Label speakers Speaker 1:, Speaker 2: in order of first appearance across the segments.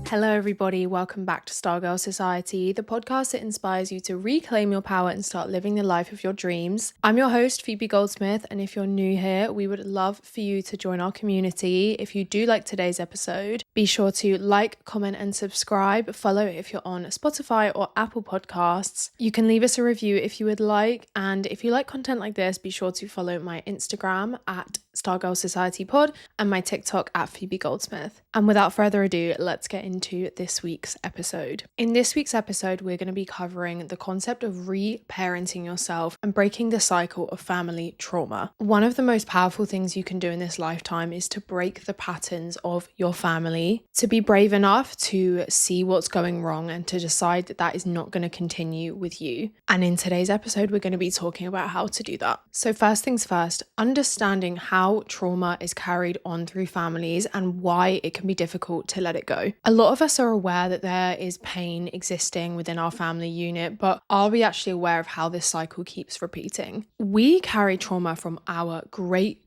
Speaker 1: Hello everybody, welcome back to Stargirl Society, the podcast that inspires you to reclaim your power and start living the life of your dreams. I'm your host, Phoebe Goldsmith, and if you're new here, we would love for you to join our community. If you do like today's episode, be sure to like, comment and subscribe. Follow if you're on Spotify or Apple Podcasts. You can leave us a review if you would like, and if you like content like this, be sure to follow my Instagram at Stargirl Society Pod and my TikTok at Phoebe Goldsmith. And without further ado, let's get into this week's episode. In this week's episode, we're going to be covering the concept of re-parenting yourself and breaking the cycle of family trauma. One of the most powerful things you can do in this lifetime is to break the patterns of your family, to be brave enough to see what's going wrong and to decide that that is not going to continue with you. And in today's episode, we're going to be talking about how to do that. So first things first, understanding how trauma is carried on through families and why it can be difficult to let it go. A lot of us are aware that there is pain existing within our family unit, but are we actually aware of how this cycle keeps repeating? We carry trauma from our great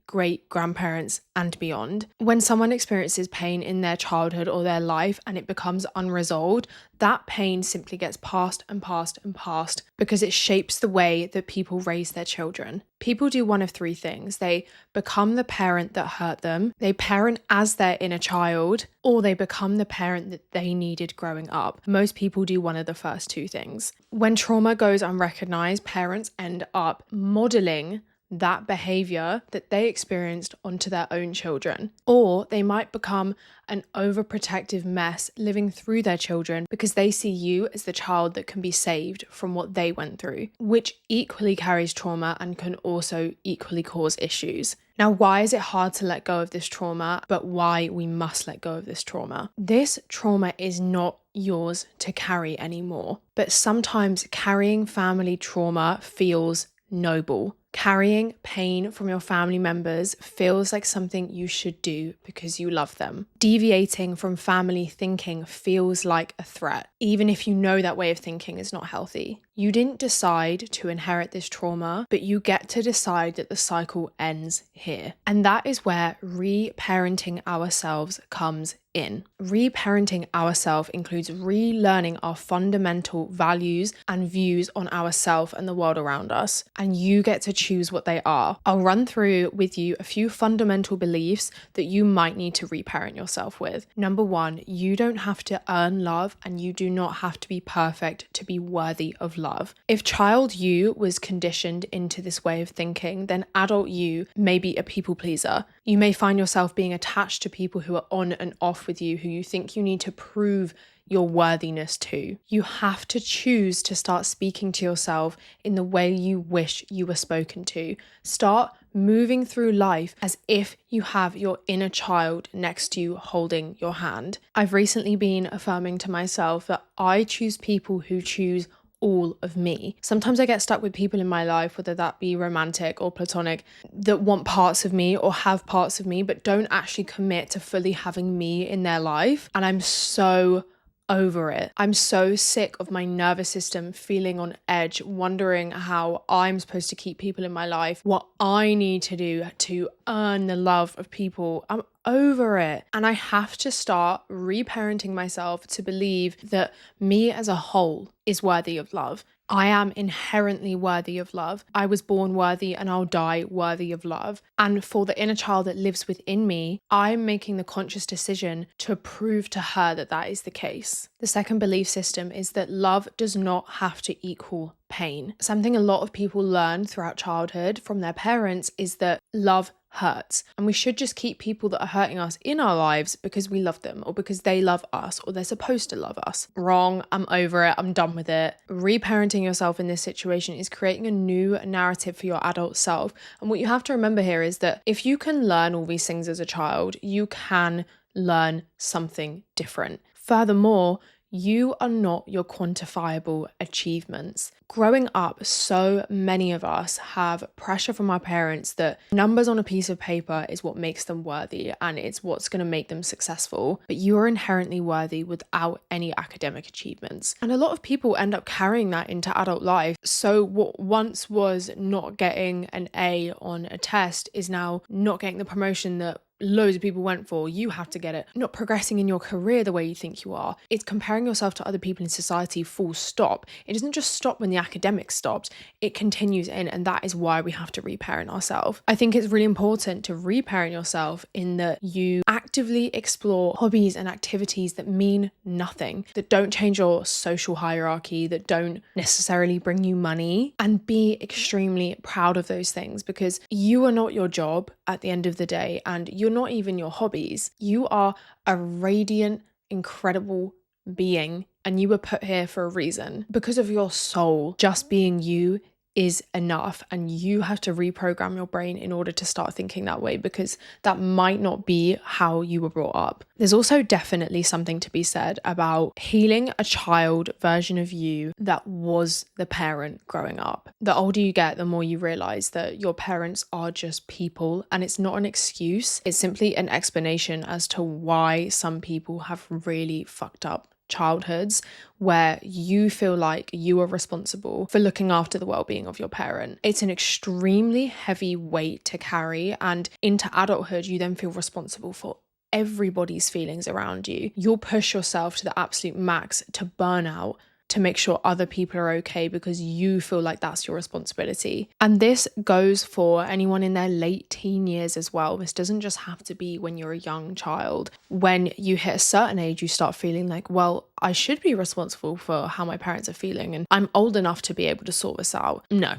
Speaker 1: grandparents and beyond. When someone experiences pain in their childhood or their life and it becomes unresolved, that pain simply gets passed and passed and passed because it shapes the way that people raise their children. People do one of three things. They become the parent that hurt them, they parent as their inner child, or they become the parent that they needed growing up. Most people do one of the first two things. When trauma goes unrecognized, parents end up modeling that behavior that they experienced onto their own children. Or they might become an overprotective mess living through their children because they see you as the child that can be saved from what they went through, which equally carries trauma and can also equally cause issues. Now, why is it hard to let go of this trauma, but why we must let go of this trauma? This trauma is not yours to carry anymore, but sometimes carrying family trauma feels noble. Carrying pain from your family members feels like something you should do because you love them. Deviating from family thinking feels like a threat, even if you know that way of thinking is not healthy. You didn't decide to inherit this trauma, but you get to decide that the cycle ends here. And that is where re-parenting ourselves comes in. Re-parenting ourselves includes relearning our fundamental values and views on ourselves and the world around us, and you get to choose what they are. I'll run through with you a few fundamental beliefs that you might need to re-parent yourself with. Number one, you don't have to earn love and you do not have to be perfect to be worthy of love. If child you was conditioned into this way of thinking, then adult you may be a people pleaser. You may find yourself being attached to people who are on and off with you, who you think you need to prove your worthiness to. You have to choose to start speaking to yourself in the way you wish you were spoken to. Start moving through life as if you have your inner child next to you holding your hand. I've recently been affirming to myself that I choose people who choose all of me. Sometimes I get stuck with people in my life, whether that be romantic or platonic, that want parts of me or have parts of me, but don't actually commit to fully having me in their life. And I'm so over it. I'm so sick of my nervous system feeling on edge, wondering how I'm supposed to keep people in my life, what I need to do to earn the love of people. I'm over it. And I have to start reparenting myself to believe that me as a whole is worthy of love. I am inherently worthy of love. I was born worthy and I'll die worthy of love. And for the inner child that lives within me, I'm making the conscious decision to prove to her that that is the case. The second belief system is that love does not have to equal pain. Something a lot of people learn throughout childhood from their parents is that love hurts, and we should just keep people that are hurting us in our lives because we love them or because they love us or they're supposed to love us. Wrong. I'm over it. I'm done with it. Reparenting yourself in this situation is creating a new narrative for your adult self. And what you have to remember here is that if you can learn all these things as a child, you can learn something different. Furthermore, you are not your quantifiable achievements. Growing up, so many of us have pressure from our parents that numbers on a piece of paper is what makes them worthy and it's what's going to make them successful. But you are inherently worthy without any academic achievements. And a lot of people end up carrying that into adult life. So what once was not getting an A on a test is now not getting the promotion that loads of people went for, you have to get it. Not progressing in your career the way you think you are. It's comparing yourself to other people in society, full stop. It doesn't just stop when the academics stops, it continues in, and that is why we have to reparent ourselves. I think it's really important to reparent yourself in that you actively explore hobbies and activities that mean nothing, that don't change your social hierarchy, that don't necessarily bring you money, and be extremely proud of those things, because you are not your job at the end of the day, and you're not even your hobbies. You are a radiant, incredible being, and you were put here for a reason because of your soul. Just being you is enough, and you have to reprogram your brain in order to start thinking that way, because that might not be how you were brought up. There's also definitely something to be said about healing a child version of you that was the parent growing up. The older you get, the more you realize that your parents are just people, and it's not an excuse. It's simply an explanation as to why some people have really fucked up childhoods where you feel like you are responsible for looking after the well-being of your parent. It's an extremely heavy weight to carry, and into adulthood you then feel responsible for everybody's feelings around you. You'll push yourself to the absolute max to burnout to make sure other people are okay because you feel like that's your responsibility. And this goes for anyone in their late teen years as well. This doesn't just have to be when you're a young child. When you hit a certain age, you start feeling like, well, I should be responsible for how my parents are feeling, and I'm old enough to be able to sort this out. No,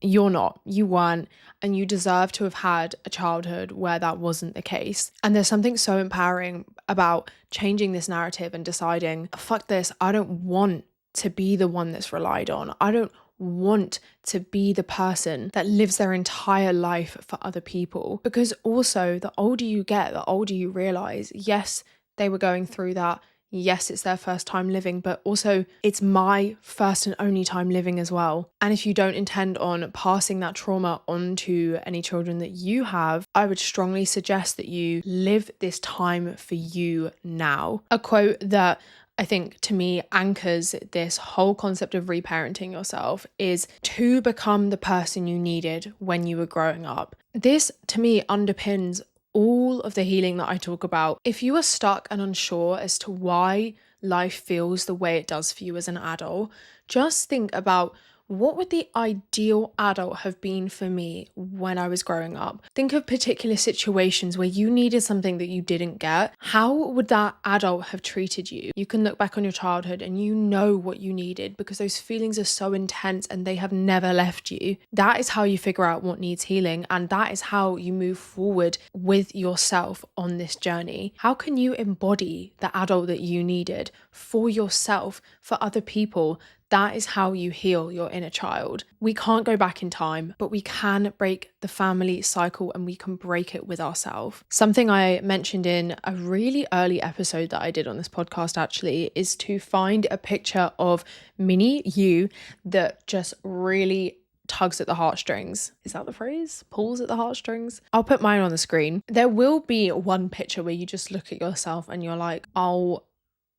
Speaker 1: you're not. You weren't. And you deserve to have had a childhood where that wasn't the case. And there's something so empowering about changing this narrative and deciding, fuck this, I don't want to be the one that's relied on. I don't want to be the person that lives their entire life for other people. Because also, the older you get, the older you realize, yes, they were going through that. Yes, it's their first time living, but also it's my first and only time living as well. And if you don't intend on passing that trauma on to any children that you have, I would strongly suggest that you live this time for you now. A quote that I think to me anchors this whole concept of reparenting yourself is to become the person you needed when you were growing up. This to me underpins all of the healing that I talk about. If you are stuck and unsure as to why life feels the way it does for you as an adult, just think about, what would the ideal adult have been for me when I was growing up? Think of particular situations where you needed something that you didn't get. How would that adult have treated you? You can look back on your childhood and you know what you needed because those feelings are so intense and they have never left you. That is how you figure out what needs healing, and that is how you move forward with yourself on this journey. How can you embody the adult that you needed for yourself, for other people? That is how you heal your inner child. We can't go back in time, but we can break the family cycle, and we can break it with ourselves. Something I mentioned in a really early episode that I did on this podcast actually is to find a picture of mini you that just really tugs at the heartstrings. Is that the phrase? Pulls at the heartstrings? I'll put mine on the screen. There will be one picture where you just look at yourself and you're like, oh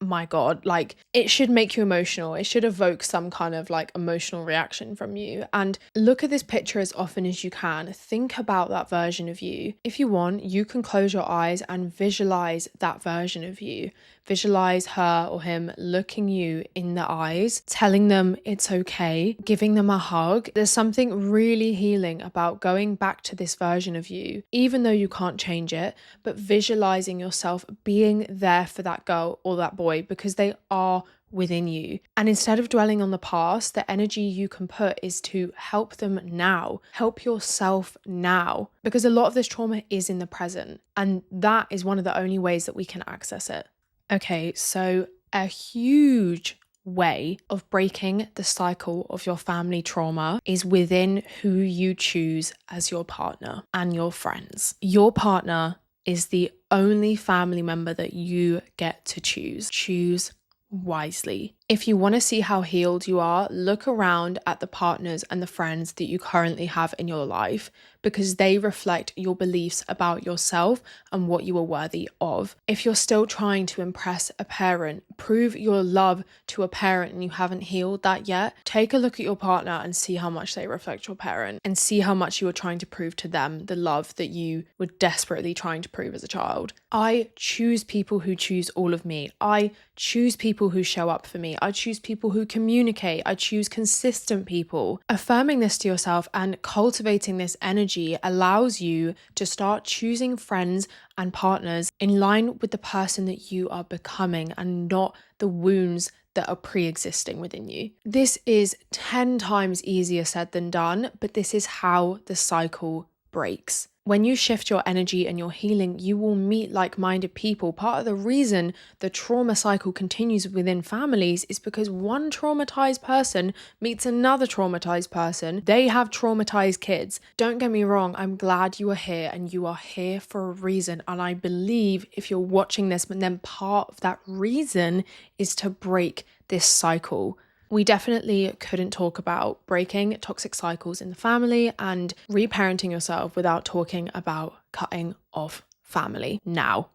Speaker 1: my God, like it should make you emotional. It should evoke some kind of like emotional reaction from you. And look at this picture as often as you can. Think about that version of you. If you want, you can close your eyes and visualize that version of you. Visualize her or him looking you in the eyes, telling them it's okay, giving them a hug. There's something really healing about going back to this version of you, even though you can't change it, but visualizing yourself being there for that girl or that boy because they are within you. And instead of dwelling on the past, the energy you can put is to help them now, help yourself now, because a lot of this trauma is in the present, and that is one of the only ways that we can access it. Okay, so a huge way of breaking the cycle of your family trauma is within who you choose as your partner and your friends. Your partner is the only family member that you get to choose. Choose wisely. If you want to see how healed you are, look around at the partners and the friends that you currently have in your life, because they reflect your beliefs about yourself and what you are worthy of. If you're still trying to impress a parent, prove your love to a parent and you haven't healed that yet, take a look at your partner and see how much they reflect your parent, and see how much you were trying to prove to them the love that you were desperately trying to prove as a child. I choose people who choose all of me. I choose people who show up for me. I choose people who communicate. I choose consistent people. Affirming this to yourself and cultivating this energy allows you to start choosing friends and partners in line with the person that you are becoming and not the wounds that are pre-existing within you. This is 10 times easier said than done, but this is how the cycle breaks. When you shift your energy and your healing, you will meet like-minded people. Part of the reason the trauma cycle continues within families is because one traumatized person meets another traumatized person. They have traumatized kids. Don't get me wrong, I'm glad you are here and you are here for a reason. And I believe if you're watching this, but then part of that reason is to break this cycle. We definitely couldn't talk about breaking toxic cycles in the family and reparenting yourself without talking about cutting off family. Now,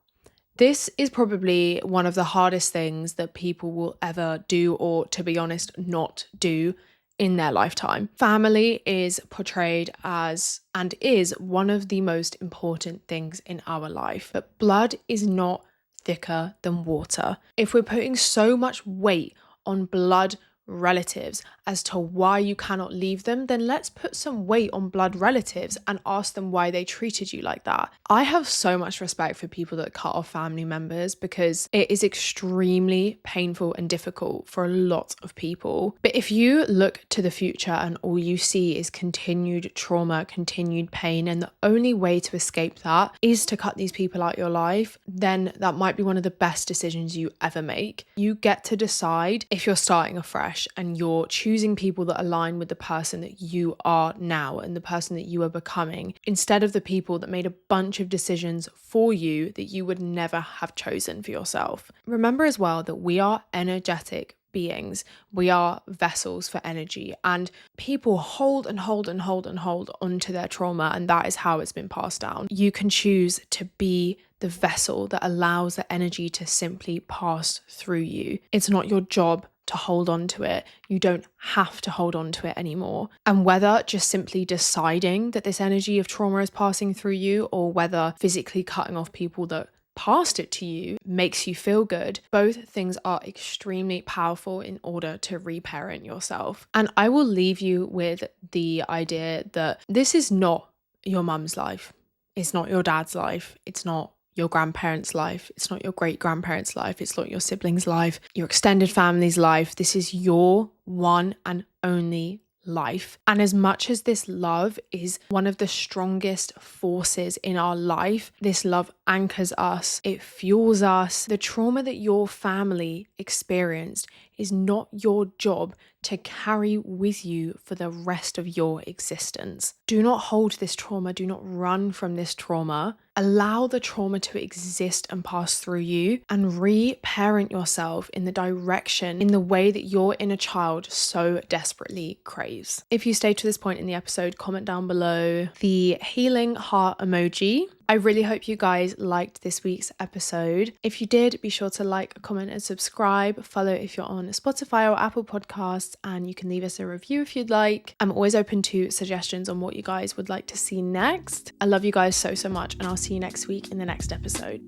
Speaker 1: this is probably one of the hardest things that people will ever do, or to be honest, not do in their lifetime. Family is portrayed as and is one of the most important things in our life, but blood is not thicker than water. If we're putting so much weight on blood relatives as to why you cannot leave them, then let's put some weight on blood relatives and ask them why they treated you like that. I have so much respect for people that cut off family members because it is extremely painful and difficult for a lot of people. But if you look to the future and all you see is continued trauma, continued pain, and the only way to escape that is to cut these people out of your life, then that might be one of the best decisions you ever make. You get to decide if you're starting afresh and you're choosing people that align with the person that you are now and the person that you are becoming, instead of the people that made a bunch of decisions for you that you would never have chosen for yourself. Remember as well that we are energetic beings. We are vessels for energy, and people hold onto their trauma, and that is how it's been passed down. You can choose to be the vessel that allows the energy to simply pass through you. It's not your job to hold on to it. You don't have to hold on to it anymore. And whether just simply deciding that this energy of trauma is passing through you, or whether physically cutting off people that passed it to you makes you feel good, both things are extremely powerful in order to reparent yourself. And I will leave you with the idea that this is not your mum's life. It's not your dad's life. It's not your grandparents' life. It's not your great-grandparents' life. It's not your siblings' life, your extended family's life. This is your one and only life. And as much as this love is one of the strongest forces in our life, this love anchors us, it fuels us. The trauma that your family experienced is not your job to carry with you for the rest of your existence. Do not hold this trauma. Do not run from this trauma. Allow the trauma to exist and pass through you, and reparent yourself in the direction, in the way that your inner child so desperately craves. If you stayed to this point in the episode, comment down below the healing heart emoji. I really hope you guys liked this week's episode. If you did, be sure to like, comment, and subscribe. Follow if you're on Spotify or Apple Podcasts, and you can leave us a review if you'd like. I'm always open to suggestions on what you guys would like to see next. I love you guys so much, and I'll see you next week in the next episode.